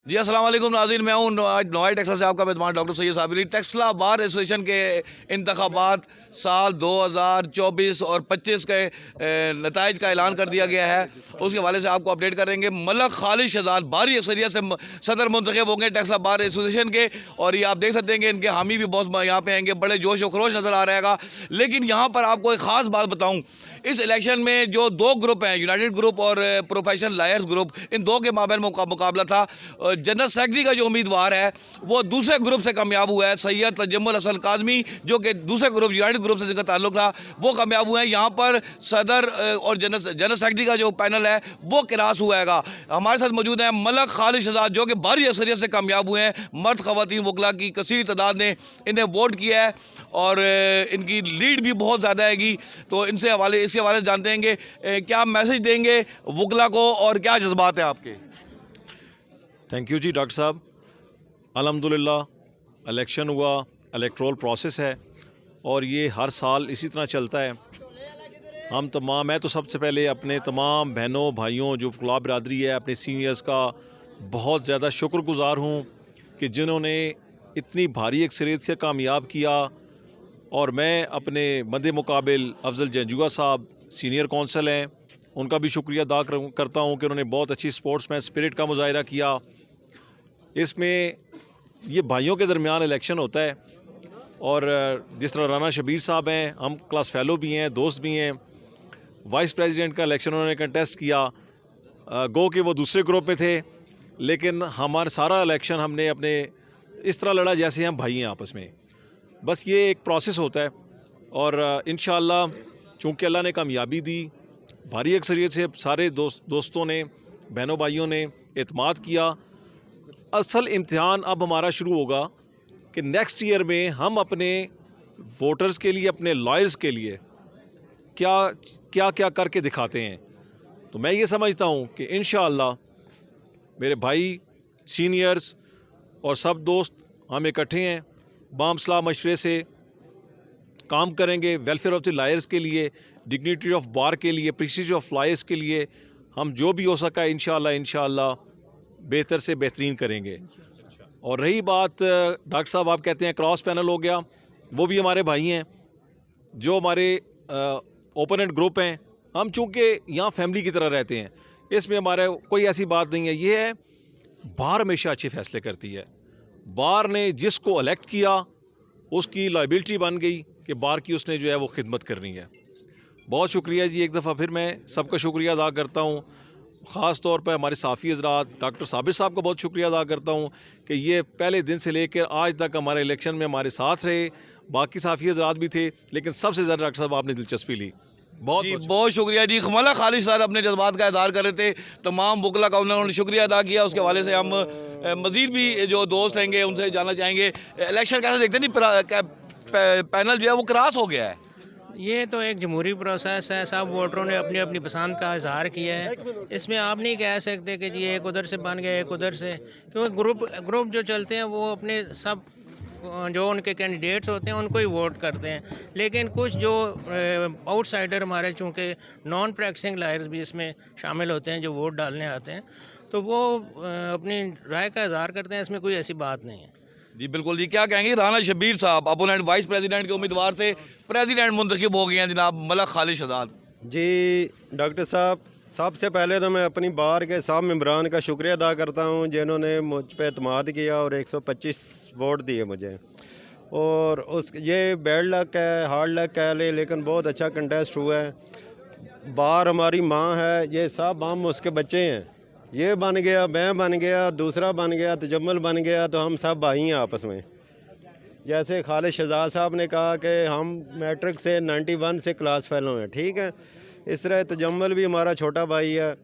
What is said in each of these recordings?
जी अस्सलाम वालेकुम नाज़रीन, मैं हूँ नोएडा टेक्सास से आपका मेज़बान doctor Syed Sabir. Taxila bar association के इंतखाबात साल 2024 और 25 के नताइज का ऐलान कर दिया गया है। उसके हवाले से आपको अपडेट करेंगे। मलक खालिद शहजाद भारी अक्सरियत से सदर मुंतखब होंगे टेक्सला बार एसोसिएशन के, और ये आप देख सकते हैं कि इनके हामी भी बहुत यहाँ पे आएंगे। बड़े जोश और खरोश नज़र आ रहेगा। लेकिन यहाँ पर आपको एक ख़ास बात बताऊँ, इस इलेक्शन में जो दो ग्रुप हैं, यूनाइटेड ग्रुप और प्रोफेशनल लायर्स ग्रुप, इन दो के माबैन मुकाबला था। जनरल सेक्रेटरी का जो उम्मीदवार है वो दूसरे ग्रुप से कामयाब हुआ है, सैयद तजम्मुल हसन काज़मी, जो कि दूसरे ग्रुप यूनाइटेड ग्रुप से जिनका ताल्लुक था वो कामयाब हुए हैं। यहाँ पर सदर और जनरल सेक्रेटरी का जो पैनल है वो क्रॉस हुआ है। हमारे साथ मौजूद है मलक खालिद शहजाद, जो कि भारी अक्सरियत से कामयाब हुए हैं। मर्द ख़वातीन वकला की कसीर तादाद ने इन्हें वोट किया है और इनकी लीड भी बहुत ज़्यादा हैगी। तो इसके हवाले से जानते हैं कि क्या मैसेज देंगे वकला को और क्या जज्बात है आपके। थैंक यू जी डॉक्टर साहब। अल्हम्दुलिल्लाह इलेक्शन हुआ, इलेक्ट्रोल प्रोसेस है और ये हर साल इसी तरह चलता है। मैं तो सबसे पहले अपने तमाम बहनों भाइयों जो फुकला बिरादरी है, अपने सीनियर्स का बहुत ज़्यादा शुक्रगुज़ार हूँ कि जिन्होंने इतनी भारी अक्सरियत से कामयाब किया। और मैं अपने मद्दे मुकाबिल अफजल जंजुआ साहब सीनियर कौंसल हैं, उनका भी शुक्रिया अदा करता हूँ कि उन्होंने बहुत अच्छी स्पोर्ट्समैन स्पिरिट का मुजाहिरा किया। इसमें ये भाइयों के दरमियान इलेक्शन होता है और जिस तरह राना शबीर साहब हैं, हम क्लास फेलो भी हैं, दोस्त भी हैं। वाइस प्रेसिडेंट का इलेक्शन उन्होंने कंटेस्ट किया, गो कि वो दूसरे ग्रुप में थे, लेकिन हमारा सारा इलेक्शन हमने अपने इस तरह लड़ा जैसे हम भाई हैं आपस में। बस ये एक प्रोसेस होता है और इंशाअल्लाह चूँकि अल्लाह ने कामयाबी दी, भारी अक्सरियत से सारे दोस्तों ने, बहनों भाइयों ने एतमाद किया। असल इम्तिहान अब हमारा शुरू होगा कि नेक्स्ट ईयर में हम अपने वोटर्स के लिए, अपने लॉयर्स के लिए क्या क्या क्या करके दिखाते हैं। तो मैं ये समझता हूँ कि इंशाअल्लाह मेरे भाई, सीनियर्स और सब दोस्त हम इकट्ठे हैं, बामसलाह मशवरे से काम करेंगे वेलफेयर ऑफ द लॉयर्स के लिए, डिग्निटी ऑफ बार के लिए, प्रेस्टीज ऑफ लॉयर्स के लिए। हम जो भी हो सका इंशाअल्लाह बेहतर से बेहतरीन करेंगे। और रही बात डॉक्टर साहब, आप कहते हैं क्रॉस पैनल हो गया, वो भी हमारे भाई हैं जो हमारे ओपोनेंट ग्रुप हैं। हम चूँकि यहाँ फैमिली की तरह रहते हैं, इसमें हमारे कोई ऐसी बात नहीं है। ये है बार हमेशा अच्छे फैसले करती है। बार ने जिसको इलेक्ट किया उसकी लायबिलिटी बन गई कि बार की उसने जो है वो खिदमत करनी है। बहुत शुक्रिया जी, एक दफ़ा फिर मैं सबका शुक्रिया अदा करता हूँ। ख़ास तौर पर हमारे साफ़ी हज़रात, डॉक्टर साबिर साहब का बहुत शुक्रिया अदा करता हूँ कि ये पहले दिन से लेकर आज तक हमारे इलेक्शन में हमारे साथ रहे। बाकी साफ़ी हज़रात भी थे, लेकिन सबसे ज़्यादा डॉक्टर साहब आपने दिलचस्पी ली। बहुत शुक्रिया जी। मलक खालिद साहब अपने जज्बात का इज़हार कर रहे थे, तमाम वकला का उन्होंने शुक्रिया अदा किया। उसके हवाले से हम मज़ीद भी जो दोस्त रहेंगे उनसे जानना चाहेंगे। इलेक्शन कैसे देखते नहीं, पैनल जो है वो क्रॉस हो गया है। ये तो एक जमहूरी प्रोसेस है, सब वोटरों ने अपनी अपनी पसंद का इजहार किया है। इसमें आप नहीं कह सकते कि जी एक उधर से बन गया एक उधर से, क्योंकि ग्रुप जो चलते हैं वो अपने सब जो उनके कैंडिडेट्स होते हैं उनको ही वोट करते हैं। लेकिन कुछ जो आउटसाइडर हमारे, चूँकि नॉन प्रैक्टिसिंग लायर्स भी इसमें शामिल होते हैं जो वोट डालने आते हैं, तो वो अपनी राय का इजहार करते हैं। इसमें कोई ऐसी बात नहीं है। जी बिल्कुल जी। क्या कहेंगे राना शबीर साहब, अपोनेंट वाइस प्रेसिडेंट के उम्मीदवार थे, प्रेसिडेंट मुंतखब हो गए हैं जनाब मलक खालिद शहजाद। जी डॉक्टर साहब, सबसे पहले तो मैं अपनी बार के सब मेंबरान का शुक्रिया अदा करता हूं जिन्होंने मुझ पे एतमाद किया और 125 वोट दिए मुझे। और उस ये बैड लक है, हार्ड लक है, लेकिन बहुत अच्छा कंटेस्ट हुआ है। बार हमारी माँ है, ये सब हम उसके बच्चे हैं। ये बन गया, मैं बन गया, दूसरा बन गया, तजम्मुल बन गया, तो हम सब भाई हैं आपस में। जैसे खालिद शहजाद साहब ने कहा कि हम मैट्रिक से 91 से क्लास फेलो हैं, ठीक है। इस तरह तजम्मुल भी हमारा छोटा भाई है।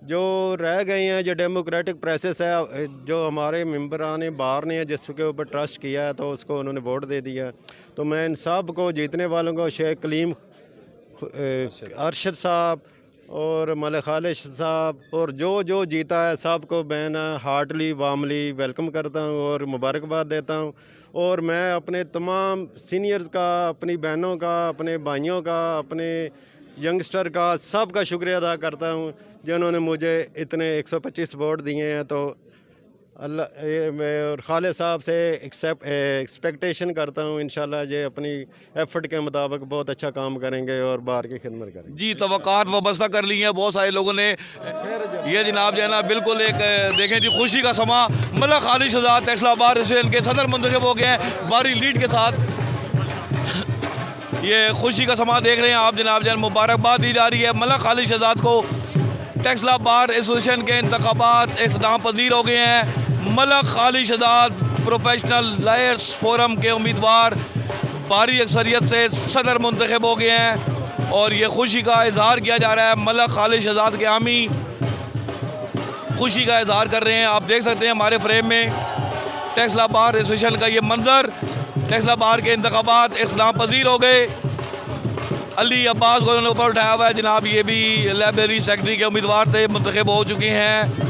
जो रह गए हैं, जो डेमोक्रेटिक प्रोसेस है, जो हमारे मेंबरान बार ने जिसके ऊपर ट्रस्ट किया है तो उसको उन्होंने वोट दे दिया। तो मैं इन सब को, जीतने वालों को, शेख कलीम अरशद साहब और मलक खालिद साहब और जो जीता है सबको मैं हार्टली वार्मली वेलकम करता हूँ और मुबारकबाद देता हूँ। और मैं अपने तमाम सीनियर्स का, अपनी बहनों का, अपने भाइयों का, अपने यंगस्टर का, सब का शुक्रिया अदा करता हूँ जिन्होंने मुझे इतने 125 वोट दिए हैं। तो अल्लाह मैं और खालिद साहब से एक्सपेक्टेशन करता हूँ इंशाल्लाह ये अपनी एफर्ट के मुताबिक बहुत अच्छा काम करेंगे और बाहर की खिदमत करेंगे। जी, तवक्कात वाबस्ता कर ली हैं बहुत सारे लोगों ने। ये जनाब जो है ना बिल्कुल एक देखें जी खुशी का समा, मलक खालिद शहजाद टेक्सला बार एसोसिएशन के सदर मुंतखब हो गए हैं भारी लीड के साथ। ये खुशी का समा देख रहे हैं आप जनाब, जन मुबारकबाद दी जा रही है मलक खालिद शहजाद को। टेक्सला बार एसोसिएशन के इंतखाबात इख्तिताम पजीर हो गए हैं। Malak Khalid Shahzad professional lawyers forum के उम्मीदवार भारी अक्सरियत से सदर मुंतखब हो गए हैं और ये खुशी का इजहार किया जा रहा है। मलक खालिद शहजाद के हामी खुशी का इजहार कर रहे हैं। आप देख सकते हैं हमारे फ्रेम में टेक्सला बार एसोसिएशन का ये मंजर। टेक्सला बार के इंतखाबात इख्तिताम पजीर हो गए। अली अब्बास को ऊपर उठाया हुआ है जनाब, ये भी लाइब्रेरी सेक्रेटरी के उम्मीदवार थे, मुंतखब हो चुके हैं।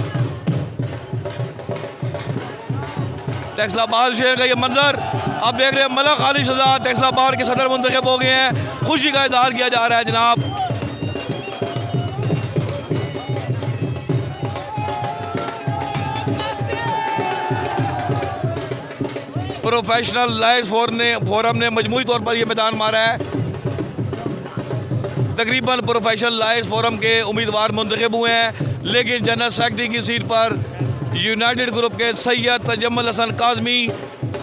टेक्सला बार शहर का ये मंजर आप देख रहे हैं। मलक खालिद शहजाद टेक्सला बार के सदर मुंतखब हो गए हैं। खुशी का इजहार किया जा रहा है जनाब। प्रोफेशनल लॉयर्स फोरम ने मजमूई तौर पर यह मैदान मारा है। तकरीबन प्रोफेशनल लॉयर्स फोरम के उम्मीदवार मुंतखब हुए हैं, लेकिन जनरल सेक्रेटरी की सीट पर यूनाइटेड ग्रुप के सैयद तजम्मुल हसन काज़मी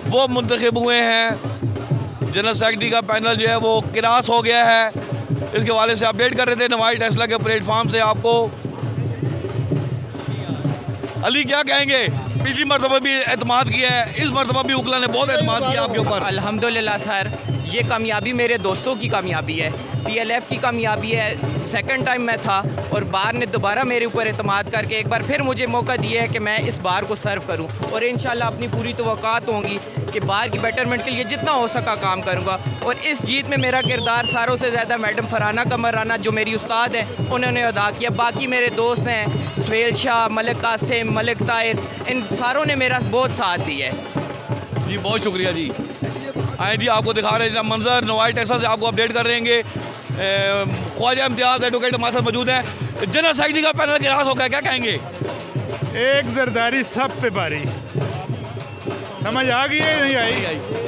वो मुंतखब हुए हैं। जनरल सेक्रेटरी का पैनल जो है वो किरास हो गया है। इसके हवाले से अपडेट कर रहे थे नवाई टेस्ला के प्लेटफॉर्म से आपको। अली क्या कहेंगे, पिछली मरतबा भी एतमाद किया है, इस मरतबा भी उकला ने बहुत एतमाद किया आपके ऊपर। अल्हम्दुलिल्लाह सर, ये कामयाबी मेरे दोस्तों की कामयाबी है, PLF की कामयाबी है। सेकंड टाइम मैं था और बार ने दोबारा मेरे ऊपर एतमाद करके एक बार फिर मुझे मौका दिया है कि मैं इस बार को सर्व करूं और इंशाल्लाह अपनी पूरी तवक्कात होंगी कि बार की बेटरमेंट के लिए जितना हो सका काम करूंगा। और इस जीत में मेरा किरदार सारों से ज़्यादा मैडम फरहाना कमर राना जो मेरी उस्ताद है उन्होंने अदा किया। बाकी मेरे दोस्त हैं सुहेल शाह, मलिक कासिम, मलिक ताहिर, इन सारों ने मेरा बहुत साथ दिया है। जी बहुत शुक्रिया जी। आए जी आपको दिखा रहे हैं मंजर नवाई टेक्सास से आपको अपडेट कर रहेंगे। ख्वाजा इम्तियाज़ एडवोकेट हमारे साथ मौजूद है। जनरल सेक्रेटरी का पैनल गिरास हो गया, क्या कहेंगे? एक जरदारी सब पे भारी, समझ आ गई है नहीं आई?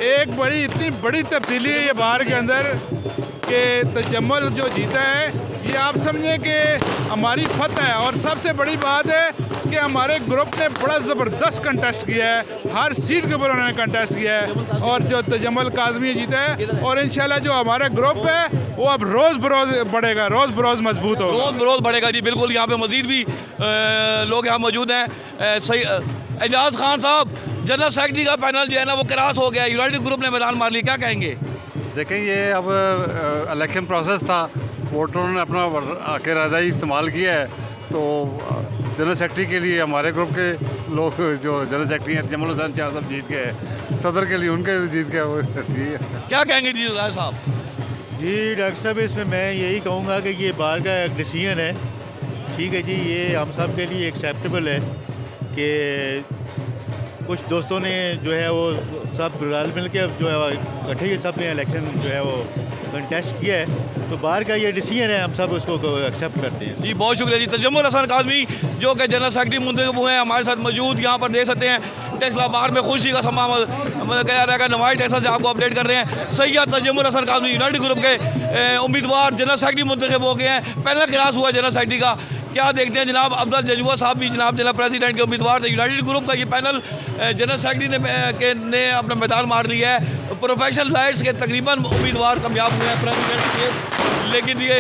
एक बड़ी इतनी बड़ी तब्दीली है ये बार के अंदर कि तजम्मुल जो जीता है ये आप समझें कि हमारी फतह है। और सबसे बड़ी बात है कि हमारे ग्रुप ने बड़ा ज़बरदस्त कंटेस्ट किया है, हर सीट के ऊपर उन्होंने कंटेस्ट किया है और जो तजम्मुल काज़मी जीता है। और इंशाल्लाह जो हमारा ग्रुप है वो अब रोज़ बरोज़ बढ़ेगा, रोज़ बरोज़ मजबूत होगा, रोज़ बरोज़ बढ़ेगा जी। बिल्कुल, यहाँ पे मजीद भी लोग यहाँ मौजूद हैं। सही एजाज खान साहब, जनरल सेक्रेटरी का पैनल जो है ना वो क्रॉस हो गया, यूनाइटेड ग्रुप ने मैदान मार लिया, क्या कहेंगे? देखें, ये अब इलेक्शन प्रोसेस था, वोटरों ने अपना आके रज़ाई इस्तेमाल किया है। तो जनरल सेक्रेटरी के लिए हमारे ग्रुप के लोग जो जनरल सेक्रेटरी हैं तजम्मुल हसन शाह साहब जीत गए, सदर के लिए उनके जीत गए। वो क्या कहेंगे जी राय साहब? जी डॉक्टर साहब, इसमें मैं यही कहूँगा कि ये बार का एक डिसीजन है, ठीक है जी, ये हम सब के लिए एक्सेप्टेबल है कि कुछ दोस्तों ने जो है वो सब रल मिल के जो है इकट्ठे ही सब ने इलेक्शन जो है वो कंटेस्ट किया है। तो बाहर का ये डिसीजन है, हम सब उसको एक्सेप्ट करते हैं। जी बहुत शुक्रिया जी। तजम्मुल हसन काज़मी जो कि जनरल सेक्रेटरी मुंतखब हुए हैं हमारे साथ मौजूद, यहाँ पर देख सकते हैं टेक्सला बार में खुशी का समा कहा रहेगा। नवाई टेक्सास से आपको अपडेट कर रहे हैं। सैयद तजम्मुल हसन काज़मी यूनाइटेड ग्रुप के उम्मीदवार जनरल सेक्रेटरी मुंतखब हो गए हैं। पहला गिरास हुआ जनरल सेक्रेटरी का, क्या देखते हैं जनाब? अफजल जजुआ साहब भी जनाब जनरल प्रेसिडेंट के उम्मीदवार थे। यूनाइटेड ग्रुप का ये पैनल जनरल सेक्रेटरी ने अपना मैदान मार लिया है। प्रोफेशनल लॉयर्स के तकरीबन उम्मीदवार कामयाब हुए हैं प्रेसिडेंट के, लेकिन ये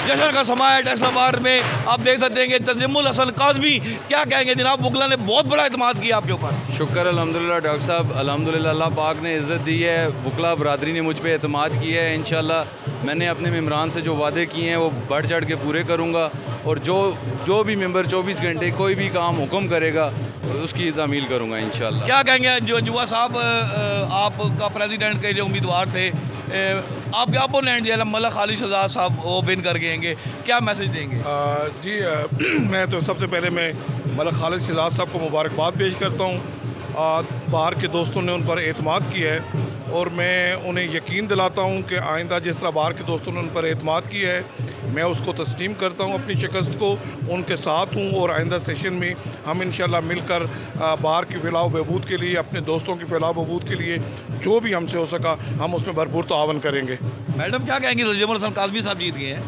जश्न का समा है टेक्सला बार में। आप देख सकते हैं कि तजम्मुल हसन काज़मी, क्या कहेंगे जनाब? बुकला ने बहुत बड़ा एतमाद किया आपके ऊपर। शुक्र अल्हम्दुलिल्लाह डॉक्टर साहब, अल्हम्दुलिल्लाह अल्लाह पाक ने इज़्ज़त दी है, बुकला बरादरी ने मुझ पर एतमाद किया है। इंशाल्लाह मैंने अपने मेम्बरान से जो वादे किए हैं वो बढ़ चढ़ के पूरे करूँगा और जो भी मेंबर 24 घंटे कोई भी काम हुक्म करेगा उसकी तामील करूँगा इंशाल्लाह। क्या कहेंगे जो जुआ साहब, आपका प्रेसिडेंट के जो उम्मीदवार थे, आपके अपोनेंट जो है मलक खालिद शहजाद साहब वो विन कर गएंगे, क्या मैसेज देंगे? मैं तो सबसे पहले मैं मलक खालिद शहजाद साहब को मुबारकबाद पेश करता हूँ। बाहर के दोस्तों ने उन पर एतमाद किया है और मैं उन्हें यकीन दिलाता हूँ कि आइंदा जिस तरह बाहर के दोस्तों ने उन पर एतमाद किया है, मैं उसको तस्लीम करता हूँ, अपनी शिकस्त को उनके साथ हूँ। और आइंदा सेशन में हम इंशाल्लाह मिलकर बाहर की फलाह बहबूद के लिए, अपने दोस्तों की फलाह बहबूद के लिए जो भी हमसे हो सका हम उसमें भरपूर तावन करेंगे। मैडम क्या कहेंगी, तजम्मुल हसन काज़मी साहब जीत गए हैं?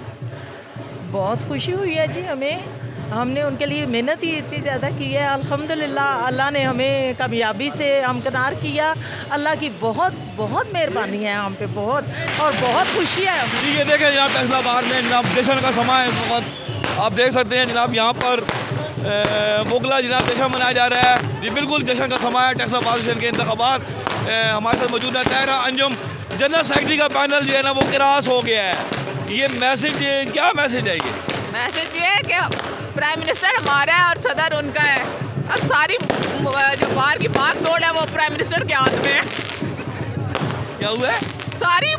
बहुत खुशी हुई है जी हमें, हमने उनके लिए मेहनत ही इतनी ज़्यादा की है। अल्हम्दुलिल्लाह अल्लाह ने हमें कामयाबी से हमकिनार किया। अल्लाह की बहुत बहुत मेहरबानी है हम पे, बहुत और बहुत खुशी है। जी ये देखें जनाब, फैसला बाहर में जनाब जश्न का समय है इस वक्त। आप देख सकते हैं जनाब यहाँ पर वकला जनाब जश्न मनाया जा रहा है। जी बिल्कुल जश्न का समय है। टेक्सला बार सेशन के इंतखाबात हमारे साथ मौजूद है ताहिरा अंजुम। जनरल सेक्रेटरी का पैनल जो है ना वो क्रॉस हो गया है। ये मैसेज क्या मैसेज है? ये मैसेज ये है कि प्राइम मिनिस्टर हमारा है और सदर उनका है। अब सारी जो बाहर की भाग दौड़ है वो प्राइम मिनिस्टर के हाथ में है। क्या हुआ है? सारी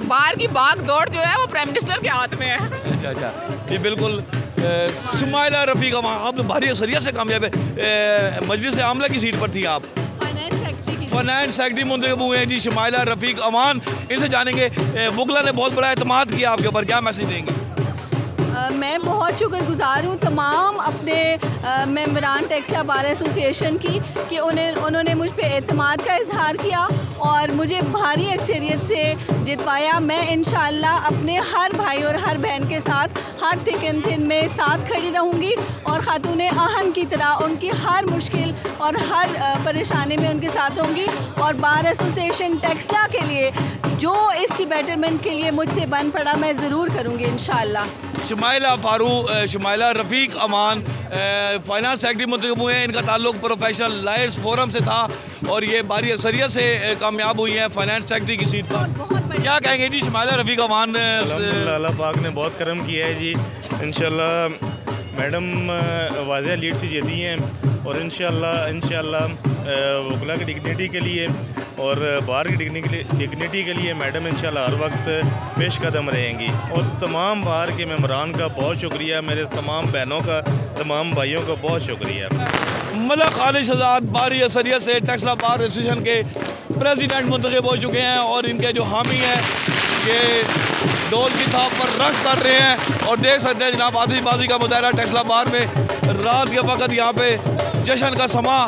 बाहर की भाग दौड़ जो है वो प्राइम मिनिस्टर के हाथ में है। अच्छा ये बिल्कुल शुमाइला रफ़ीक अमान, आप तो भारी अक्सरियत से कामयाब है। मजलिस आमला की सीट पर थी आप, फाइनेंस सेक्रेटरी मुंतखब हुए हैं जी शुमाइला रफ़ीक अमान। इनसे जानेंगे वकला ने बहुत बड़ा एतमाद किया आपके ऊपर, क्या मैसेज देंगे? मैं बहुत शुक्रगुजार हूँ तमाम अपने मेंबरान टेक्सला बार एसोसिएशन की कि उन्होंने मुझ पे एतमाद का इजहार किया और मुझे भारी अक्सरियत से जितवाया। मैं इंशाअल्लाह अपने हर भाई और हर बहन के साथ हर थिक एंड थिन में साथ खड़ी रहूँगी और ख़ातून आहन की तरह उनकी हर मुश्किल और हर परेशानी में उनके साथ रहूँगी। और बार एसोसिएशन टेक्सला के लिए जो इसकी बेटरमेंट के लिए मुझसे बन पड़ा मैं ज़रूर करूँगी इंशाअल्लाह। शुमाइला रफ़ीक अमान फाइनेंस सेक्रेटरी मुंतखब हुए हैं। इनका ताल्लुक प्रोफेशनल लायर्स फोरम से था और ये भारी अक्सरियत से कामयाब हुई है फाइनेंस सेक्रेटरी की सीट पर। क्या कहेंगे जी शुमाइला रफ़ीक अमान? अल्लाह पाक ने बहुत करम किया है जी। इंशाल्लाह मैडम वाज़ेह लीड से जीती हैं और इंशाल्लाह वकला की डिग्निटी के लिए और बाहर की डिग्निटी के लिए मैडम इंशाल्लाह हर वक्त पेश कदम रहेंगी। और तमाम बाहर के मेम्बरान का बहुत शुक्रिया, मेरे तमाम बहनों का, तमाम भाइयों का बहुत शुक्रिया। मलक खालिद शहजाद भारी असरियत से टेक्सला बार एसोसिएशन के प्रेसिडेंट मुंतखब हो चुके हैं और इनके जो हामी हैं ये डोल की थाप पर रक्स कर रहे हैं। और देख सकते हैं जनाब आतिशबाजी का मुजाहरा टेक्सला बार में रात के वक्त यहाँ पे जश्न का समा।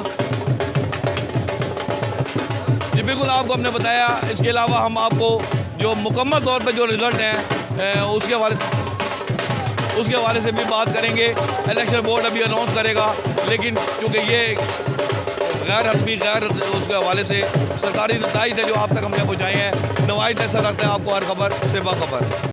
जी बिल्कुल आपको हमने बताया। इसके अलावा हम आपको जो मुकम्मल तौर पे जो रिज़ल्ट हैं उसके हवाले से भी बात करेंगे। इलेक्शन बोर्ड अभी अनाउंस करेगा, लेकिन क्योंकि ये गैर हतमी उसके हवाले से सरकारी नताइज है जो आप तक हमने पहुँचाए हैं। नवाइज ऐसा रखते हैं आपको हर खबर से बाखबर।